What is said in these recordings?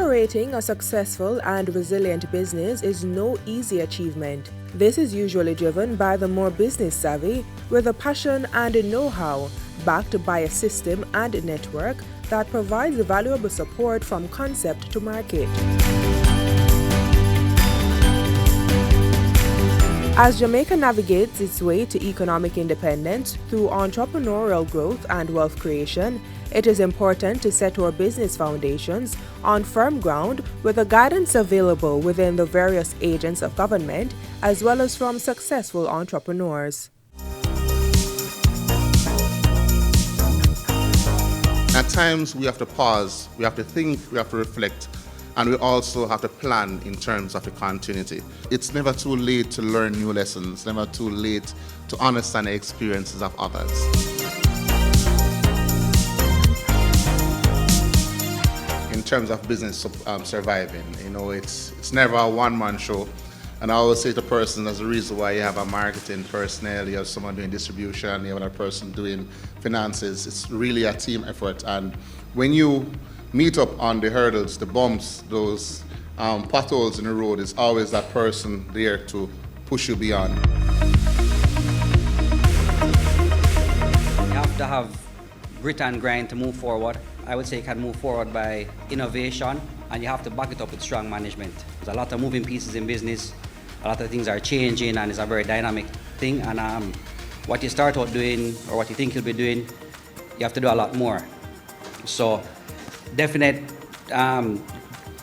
Operating a successful and resilient business is no easy achievement. This is usually driven by the more business savvy, with a passion and a know-how, backed by a system and a network that provides valuable support from concept to market. As Jamaica navigates its way to economic independence through entrepreneurial growth and wealth creation, it is important to set our business foundations on firm ground with the guidance available within the various agents of government as well as from successful entrepreneurs. At times we have to pause, we have to think, we have to reflect, and we also have to plan in terms of the continuity. It's never too late to learn new lessons, never too late to understand the experiences of others. In terms of business surviving, it's never a one-man show. And I always say to persons, there's a reason why you have a marketing personnel, you have someone doing distribution, you have another person doing finances. It's really a team effort. And when you meet up on the hurdles, the bumps, those potholes in the road, it's always that person there to push you beyond. You have to have grit and grind to move forward. I would say you can move forward by innovation, and you have to back it up with strong management. There's a lot of moving pieces in business. A lot of things are changing, and it's a very dynamic thing. And what you start out doing, or what you think you'll be doing, you have to do a lot more. So, definite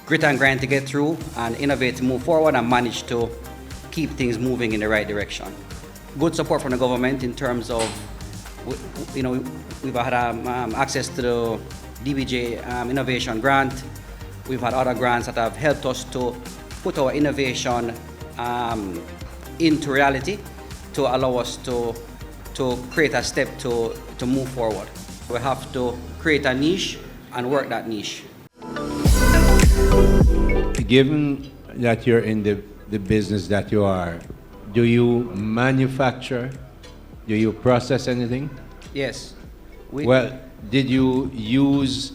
grit and grind to get through, and innovate to move forward, and manage to keep things moving in the right direction. Good support from the government in terms of, we've had access to the DBJ Innovation Grant. We've had other grants that have helped us to put our innovation into reality, to allow us to create a step to move forward. We have to create a niche and work that niche. Given that you're in the business that you are, do you manufacture? Do you process anything? Yes. Well, did you use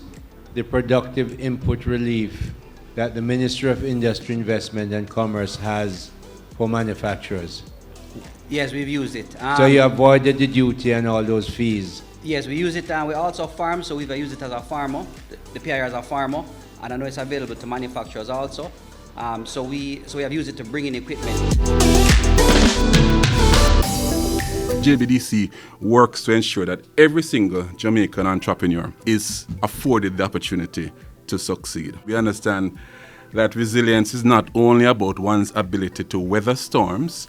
the productive input relief that the Ministry of Industry, Investment and Commerce has for manufacturers? Yes, we've used it. So you avoided the duty and all those fees? Yes, we use it, and we also farm, so we've used it as a farmer, the PIR as a farmer, and I know it's available to manufacturers also. So we have used it to bring in equipment. JBDC works to ensure that every single Jamaican entrepreneur is afforded the opportunity to succeed. We understand that resilience is not only about one's ability to weather storms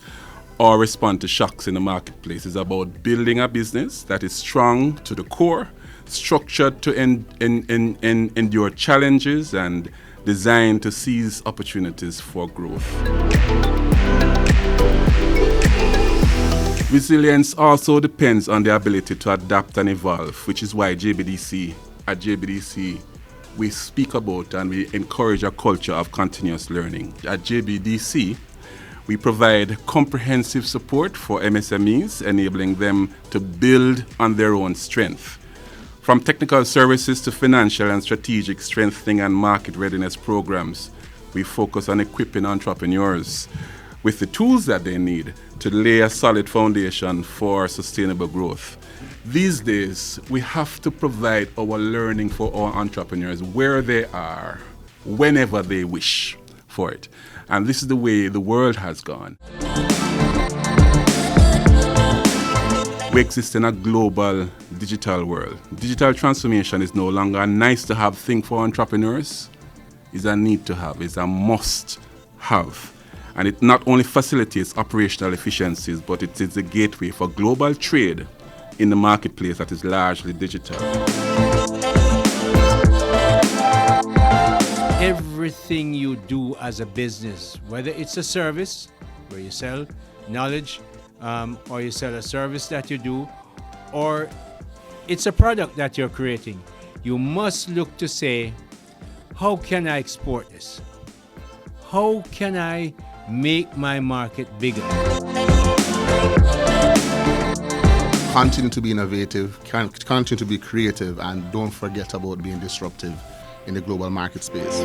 or respond to shocks in the marketplace. It's about building a business that is strong to the core, structured to endure challenges, and designed to seize opportunities for growth. Resilience also depends on the ability to adapt and evolve, which is why at JBDC, we speak about and we encourage a culture of continuous learning. At JBDC, we provide comprehensive support for MSMEs, enabling them to build on their own strength. From technical services to financial and strategic strengthening and market readiness programs, we focus on equipping entrepreneurs with the tools that they need to lay a solid foundation for sustainable growth. These days, we have to provide our learning for our entrepreneurs where they are, whenever they wish for it. And this is the way the world has gone. We exist in a global digital world. Digital transformation is no longer a nice-to-have thing for entrepreneurs. It's a need-to-have, it's a must-have. And it not only facilitates operational efficiencies, but it is a gateway for global trade in the marketplace that is largely digital. Everything you do as a business, whether it's a service where you sell knowledge, or you sell a service that you do, or it's a product that you're creating, you must look to say, how can I export this? How can I make my market bigger? Continue to be innovative, continue to be creative, and don't forget about being disruptive. in the global market space.